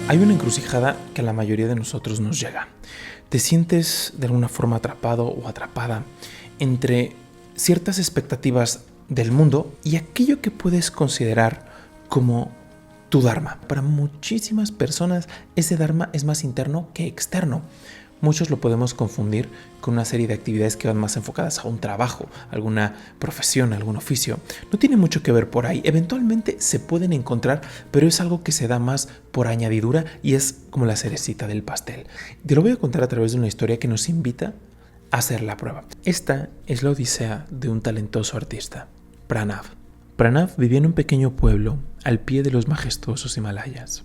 Hay una encrucijada que a la mayoría de nosotros nos llega. Te sientes de alguna forma atrapado o atrapada entre ciertas expectativas del mundo y aquello que puedes considerar como tu dharma. Para muchísimas personas ese dharma es más interno que externo. Muchos lo podemos confundir con una serie de actividades que van más enfocadas a un trabajo, alguna profesión, algún oficio. No tiene mucho que ver por ahí. Eventualmente se pueden encontrar, pero es algo que se da más por añadidura y es como la cerecita del pastel. Te lo voy a contar a través de una historia que nos invita a hacer la prueba. Esta es la odisea de un talentoso artista, Pranav. Pranav vivía en un pequeño pueblo al pie de los majestuosos Himalayas.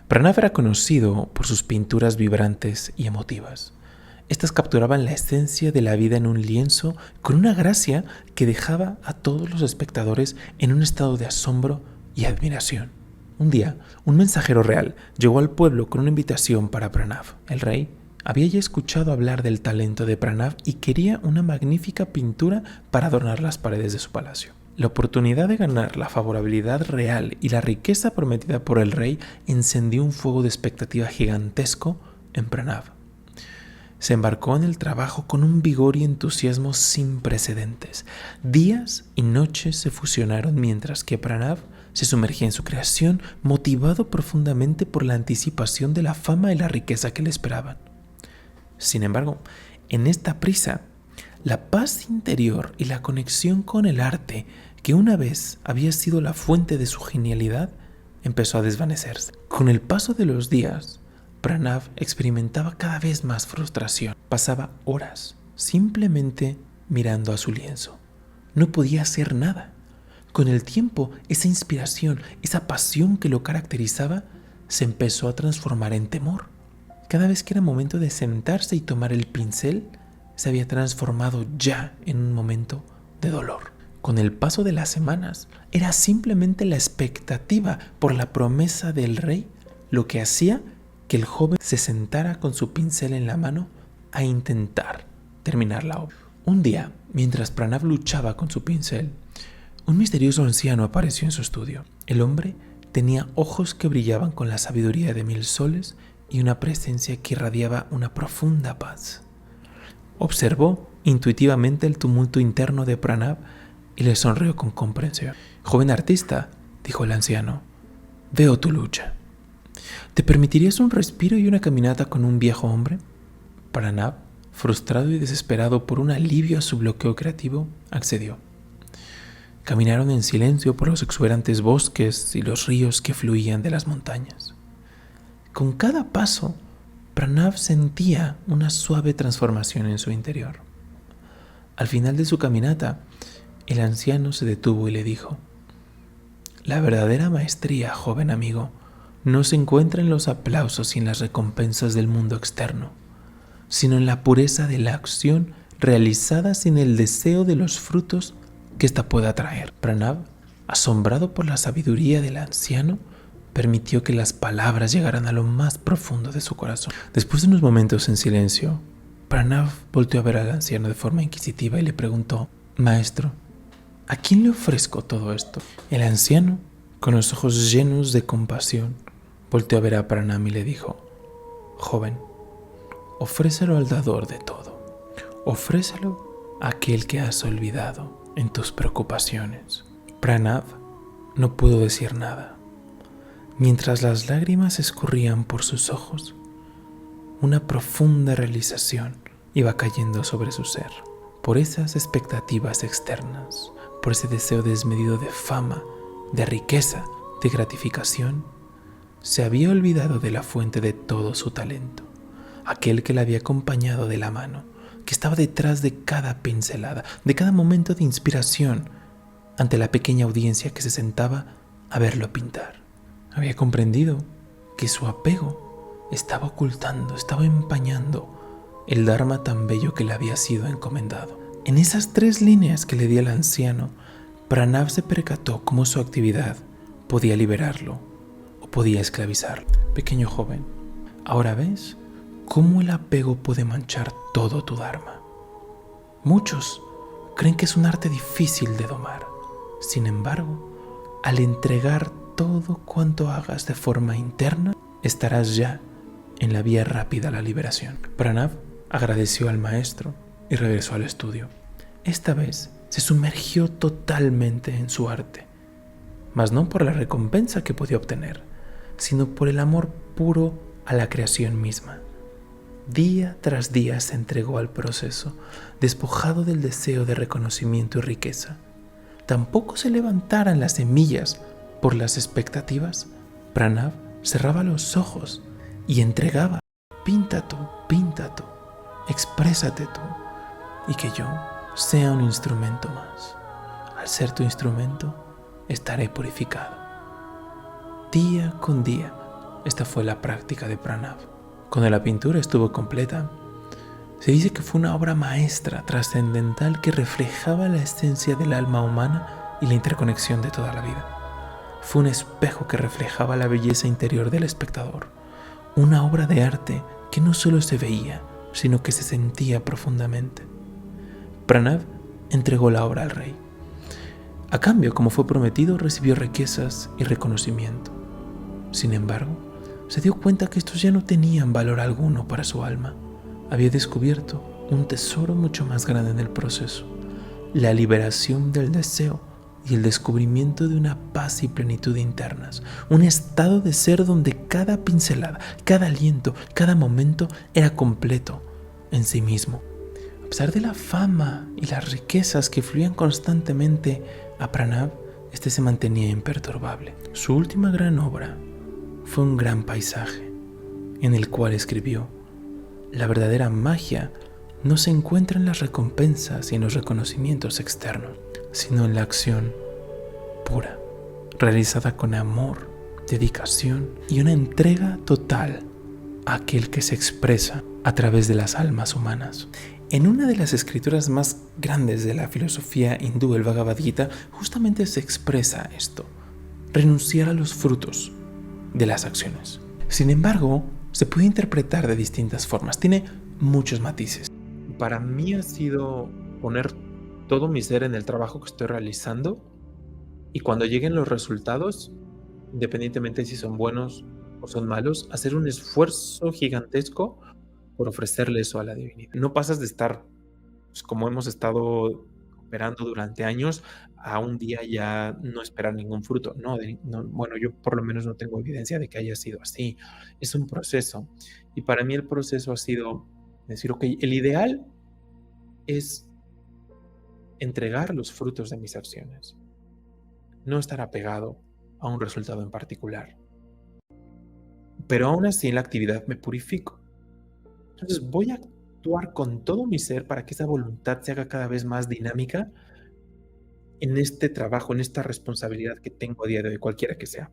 Pranav era conocido por sus pinturas vibrantes y emotivas. Estas capturaban la esencia de la vida en un lienzo con una gracia que dejaba a todos los espectadores en un estado de asombro y admiración. Un día, un mensajero real llegó al pueblo con una invitación para Pranav. El rey había ya escuchado hablar del talento de Pranav y quería una magnífica pintura para adornar las paredes de su palacio. La oportunidad de ganar la favorabilidad real y la riqueza prometida por el rey encendió un fuego de expectativa gigantesco en Pranav. Se embarcó en el trabajo con un vigor y entusiasmo sin precedentes. Días y noches se fusionaron mientras que Pranav se sumergía en su creación, motivado profundamente por la anticipación de la fama y la riqueza que le esperaban. Sin embargo, en esta prisa, la paz interior y la conexión con el arte, que una vez había sido la fuente de su genialidad, empezó a desvanecerse. Con el paso de los días, Pranav experimentaba cada vez más frustración. Pasaba horas simplemente mirando a su lienzo. No podía hacer nada. Con el tiempo, esa inspiración, esa pasión que lo caracterizaba, se empezó a transformar en temor. Cada vez que era momento de sentarse y tomar el pincel, se había transformado ya en un momento de dolor. Con el paso de las semanas, era simplemente la expectativa por la promesa del rey lo que hacía que el joven se sentara con su pincel en la mano a intentar terminar la obra. Un día, mientras Pranav luchaba con su pincel, un misterioso anciano apareció en su estudio. El hombre tenía ojos que brillaban con la sabiduría de 1000 soles y una presencia que irradiaba una profunda paz. Observó intuitivamente el tumulto interno de Pranav y le sonrió con comprensión. «Joven artista», dijo el anciano, «veo tu lucha. ¿Te permitirías un respiro y una caminata con un viejo hombre?» Pranav, frustrado y desesperado por un alivio a su bloqueo creativo, accedió. Caminaron en silencio por los exuberantes bosques y los ríos que fluían de las montañas. Con cada paso, Pranav sentía una suave transformación en su interior. Al final de su caminata, el anciano se detuvo y le dijo: «La verdadera maestría, joven amigo, no se encuentra en los aplausos y en las recompensas del mundo externo, sino en la pureza de la acción realizada sin el deseo de los frutos que ésta pueda traer». Pranav, asombrado por la sabiduría del anciano, permitió que las palabras llegaran a lo más profundo de su corazón. Después de unos momentos en silencio, Pranav volteó a ver al anciano de forma inquisitiva y le preguntó: «Maestro, ¿a quién le ofrezco todo esto?». El anciano, con los ojos llenos de compasión, volteó a ver a Pranav y le dijo: «Joven, ofrécelo al dador de todo. Ofrécelo a aquel que has olvidado en tus preocupaciones». Pranav no pudo decir nada. Mientras las lágrimas escurrían por sus ojos, una profunda realización iba cayendo sobre su ser. Por esas expectativas externas, por ese deseo desmedido de fama, de riqueza, de gratificación, se había olvidado de la fuente de todo su talento, aquel que le había acompañado de la mano, que estaba detrás de cada pincelada, de cada momento de inspiración, ante la pequeña audiencia que se sentaba a verlo pintar. Había comprendido que su apego estaba ocultando, estaba empañando el dharma tan bello que le había sido encomendado. En esas 3 líneas que le di al anciano, Pranav se percató cómo su actividad podía liberarlo o podía esclavizarlo. Pequeño joven, ahora ves cómo el apego puede manchar todo tu dharma. Muchos creen que es un arte difícil de domar. Sin embargo, al entregar todo cuanto hagas de forma interna, estarás ya en la vía rápida a la liberación. Pranav agradeció al maestro y regresó al estudio. Esta vez se sumergió totalmente en su arte, mas no por la recompensa que podía obtener, sino por el amor puro a la creación misma. Día tras día se entregó al proceso, despojado del deseo de reconocimiento y riqueza. Tampoco se levantaran las semillas por las expectativas. Pranav cerraba los ojos y entregaba. Pinta tú, exprésate tú, y que yo sea un instrumento más. Al ser tu instrumento, estaré purificado. Día con día, esta fue la práctica de Pranav. Cuando la pintura estuvo completa, se dice que fue una obra maestra, trascendental, que reflejaba la esencia del alma humana y la interconexión de toda la vida. Fue un espejo que reflejaba la belleza interior del espectador. Una obra de arte que no solo se veía, sino que se sentía profundamente. Pranav entregó la obra al rey. A cambio, como fue prometido, recibió riquezas y reconocimiento. Sin embargo, se dio cuenta que estos ya no tenían valor alguno para su alma. Había descubierto un tesoro mucho más grande en el proceso: la liberación del deseo y el descubrimiento de una paz y plenitud internas, un estado de ser donde cada pincelada, cada aliento, cada momento era completo en sí mismo. A pesar de la fama y las riquezas que fluían constantemente a Pranav, este se mantenía imperturbable. Su última gran obra fue un gran paisaje, en el cual escribió: la verdadera magia no se encuentra en las recompensas y en los reconocimientos externos, sino en la acción pura, realizada con amor, dedicación y una entrega total a aquel que se expresa a través de las almas humanas. En una de las escrituras más grandes de la filosofía hindú, el Bhagavad Gita, justamente se expresa esto: renunciar a los frutos de las acciones. Sin embargo, se puede interpretar de distintas formas, tiene muchos matices. Para mí ha sido poner todo mi ser en el trabajo que estoy realizando, y cuando lleguen los resultados, independientemente si son buenos o son malos, hacer un esfuerzo gigantesco por ofrecerle eso a la divinidad. No pasas de estar, pues, como hemos estado operando durante años, a un día ya no esperar ningún fruto. Bueno, yo por lo menos no tengo evidencia de que haya sido así. Es un proceso. Y para mí el proceso ha sido decir, ok, el ideal es entregar los frutos de mis acciones, no estar apegado a un resultado en particular. Pero aún así en la actividad me purifico. Entonces voy a actuar con todo mi ser para que esa voluntad se haga cada vez más dinámica en este trabajo, en esta responsabilidad que tengo a día de hoy, cualquiera que sea.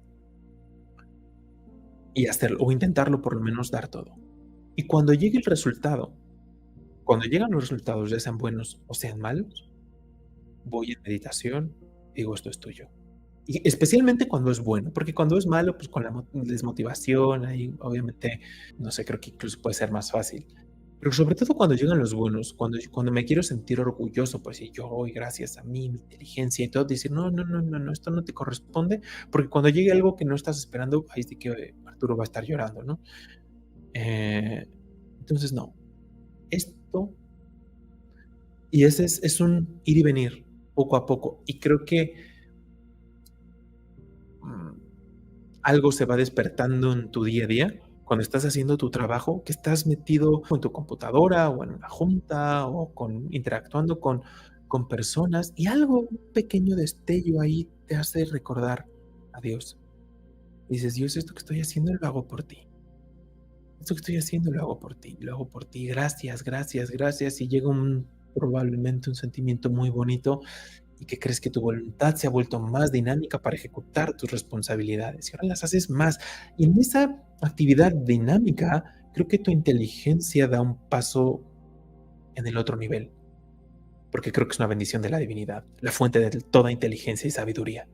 Y hacerlo, o intentarlo por lo menos dar todo. Y cuando llegue el resultado, cuando llegan los resultados, ya sean buenos o sean malos, voy en meditación, digo, esto es tuyo. Y especialmente cuando es bueno, porque cuando es malo, pues con la desmotivación, ahí obviamente, no sé, creo que incluso puede ser más fácil. Pero sobre todo cuando llegan los buenos, cuando me quiero sentir orgulloso, pues y yo hoy, gracias a mí, mi inteligencia y todo, decir, no, esto no te corresponde, porque cuando llegue algo que no estás esperando, ahí sí que Arturo va a estar llorando, ¿no? Entonces, no, esto, y ese es un ir y venir, poco a poco, y creo que algo se va despertando en tu día a día cuando estás haciendo tu trabajo, que estás metido en tu computadora o en una junta o interactuando con personas, y algo, un pequeño destello ahí te hace recordar a Dios. Dices, Dios, esto que estoy haciendo lo hago por ti. Esto que estoy haciendo lo hago por ti, lo hago por ti. Gracias, gracias, gracias. Y llega probablemente un sentimiento muy bonito, y que crees que tu voluntad se ha vuelto más dinámica para ejecutar tus responsabilidades y ahora las haces más. Y en esa actividad dinámica, creo que tu inteligencia da un paso en el otro nivel, porque creo que es una bendición de la divinidad, la fuente de toda inteligencia y sabiduría.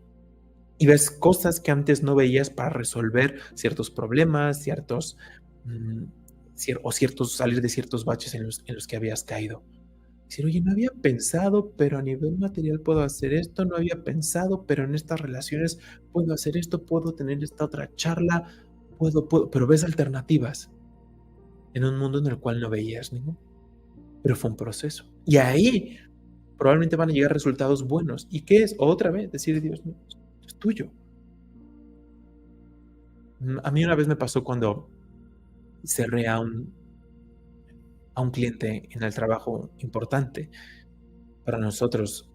Y ves cosas que antes no veías para resolver ciertos problemas, salir de ciertos baches en los que habías caído. Decir, oye, no había pensado, pero a nivel material puedo hacer esto, no había pensado, pero en estas relaciones puedo hacer esto, puedo tener esta otra charla. puedo, pero ves alternativas en un mundo en el cual no veías ningún. Pero fue un proceso. Y ahí probablemente van a llegar resultados buenos. ¿Y qué es? Otra vez, decir Dios, no, es tuyo. A mí una vez me pasó cuando cerré a un cliente en el trabajo importante para nosotros,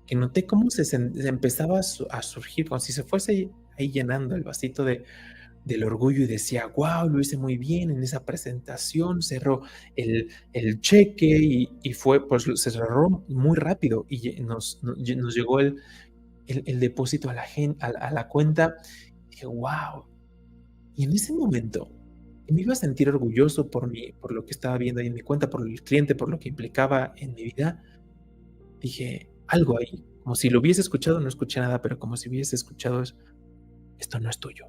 que noté cómo se empezaba a surgir, como si se fuese ahí llenando el vasito del orgullo y decía, wow, lo hice muy bien en esa presentación, cerró el cheque y fue, pues se cerró muy rápido y nos llegó el depósito a a la cuenta. Y dije, wow. Y en ese momento me iba a sentir orgulloso por lo que estaba viendo ahí en mi cuenta, por el cliente, por lo que implicaba en mi vida. Dije, algo ahí, como si lo hubiese escuchado, no escuché nada, pero como si hubiese escuchado eso, esto no es tuyo,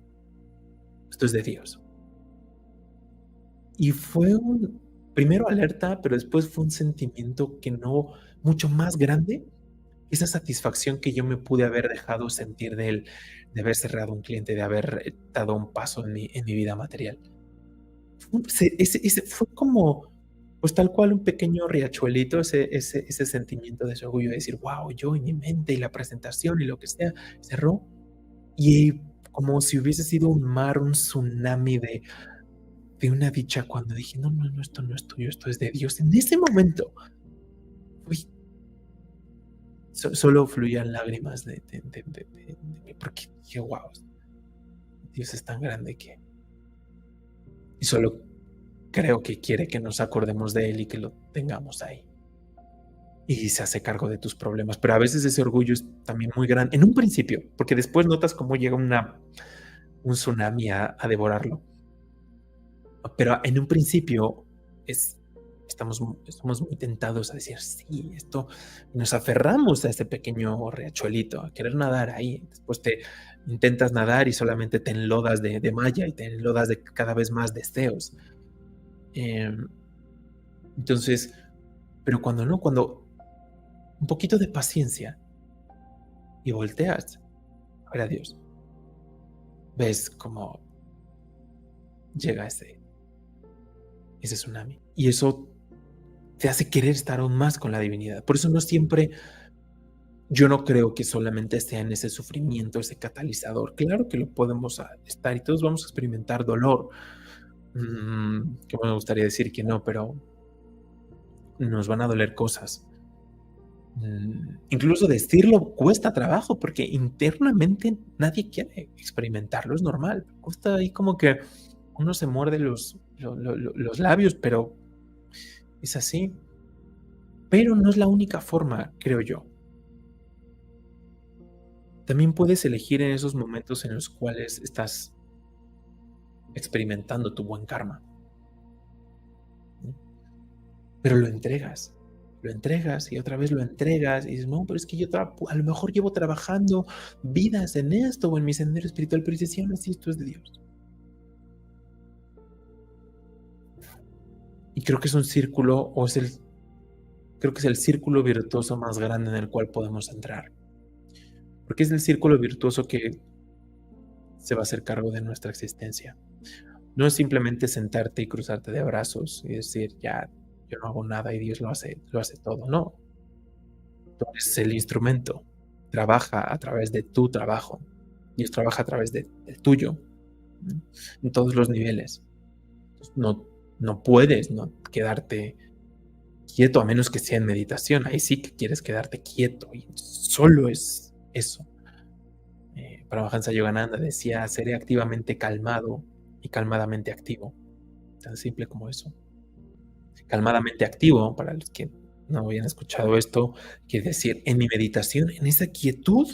esto es de Dios. Y fue primero alerta, pero después fue un sentimiento que no, mucho más grande, esa satisfacción que yo me pude haber dejado sentir de él, de haber cerrado un cliente, de haber dado un paso en mi vida material. Fue como, pues tal cual un pequeño riachuelito, ese sentimiento de ese orgullo de decir, wow, yo en mi mente y la presentación y lo que sea, cerró. Y como si hubiese sido un mar, un tsunami de una dicha cuando dije, no, no, no, esto no es tuyo, esto es de Dios. En ese momento, uy, solo fluían lágrimas de mí, porque dije, wow, Dios es tan grande que, y solo creo que quiere que nos acordemos de Él y que lo tengamos ahí. Y se hace cargo de tus problemas. Pero a veces ese orgullo es también muy grande, en un principio, porque después notas cómo llega un tsunami a devorarlo. Pero en un principio es, estamos muy tentados a decir, sí, esto, nos aferramos a este pequeño riachuelito, a querer nadar ahí. Después te intentas nadar y solamente te enlodas de malla y te enlodas de cada vez más deseos. Eh, entonces, pero cuando no, cuando un poquito de paciencia y volteas a ver a Dios, ves cómo llega ese tsunami. Y eso te hace querer estar aún más con la divinidad. Por eso no siempre, yo no creo que solamente sea en ese sufrimiento, ese catalizador. Claro que lo podemos estar y todos vamos a experimentar dolor. Que me gustaría decir que no, pero nos van a doler cosas. Incluso decirlo cuesta trabajo porque internamente nadie quiere experimentarlo, es normal. Cuesta ahí como que uno se muerde los labios, pero es así. Pero no es la única forma, creo yo. También puedes elegir en esos momentos en los cuales estás experimentando tu buen karma, ¿no? Pero lo entregas y otra vez lo entregas y dices, no, pero es que yo a lo mejor llevo trabajando vidas en esto o en mi sendero espiritual, pero dices, sí, aún así esto es de Dios. Y creo que es un círculo, creo que es el círculo virtuoso más grande en el cual podemos entrar. Porque es el círculo virtuoso que se va a hacer cargo de nuestra existencia. No es simplemente sentarte y cruzarte de brazos y decir, ya, yo no hago nada y Dios lo hace todo. No, tú eres el instrumento. Trabaja a través de tu trabajo. Dios trabaja a través del tuyo, ¿no? En todos los niveles. No, no puedes no quedarte quieto a menos que sea en meditación. Ahí sí que quieres quedarte quieto y solo es eso. Paramahansa Yogananda decía, seré activamente calmado y calmadamente activo. Tan simple como eso. Calmadamente activo, para los que no habían escuchado esto, quiere decir, en mi meditación, en esa quietud,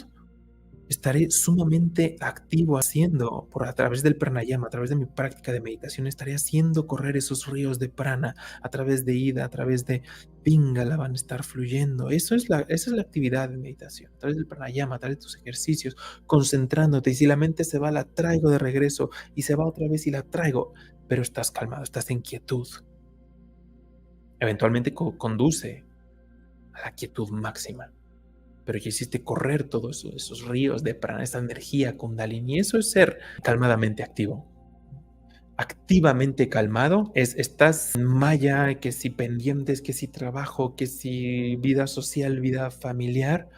estaré sumamente activo haciendo, a través del pranayama, a través de mi práctica de meditación, estaré haciendo correr esos ríos de prana, a través de ida, a través de pingala, van a estar fluyendo. Esa es la actividad de meditación, a través del pranayama, a través de tus ejercicios, concentrándote. Y si la mente se va, la traigo de regreso, y se va otra vez y la traigo, pero estás calmado, estás en quietud. Eventualmente conduce a la quietud máxima. Pero ya hiciste correr todos esos ríos de prana, esa energía kundalini, y eso es ser calmadamente activo. activamente calmado, estás en maya, que si pendientes, que si trabajo, que si vida social, vida familiar,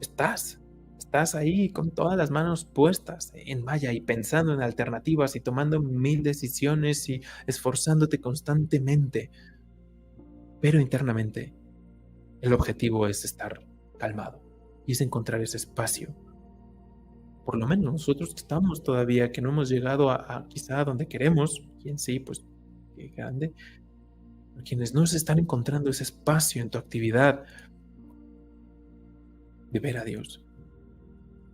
estás, estás ahí con todas las manos puestas en maya y pensando en alternativas y tomando mil decisiones y esforzándote constantemente, pero internamente el objetivo es estar calmado y es encontrar ese espacio. Por lo menos nosotros que estamos todavía, que no hemos llegado a quizá a donde queremos, quien sí, pues qué grande, quienes no se están encontrando ese espacio en tu actividad de ver a Dios,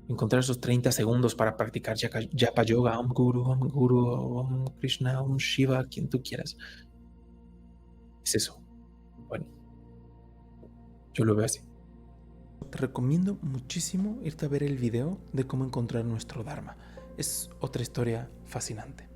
encontrar esos 30 segundos para practicar Japa Yoga, Om Guru, Om Krishna, Om Shiva, quien tú quieras. Es eso. Bueno, yo lo veo así. Te recomiendo muchísimo irte a ver el video de cómo encontrar nuestro Dharma. Es otra historia fascinante.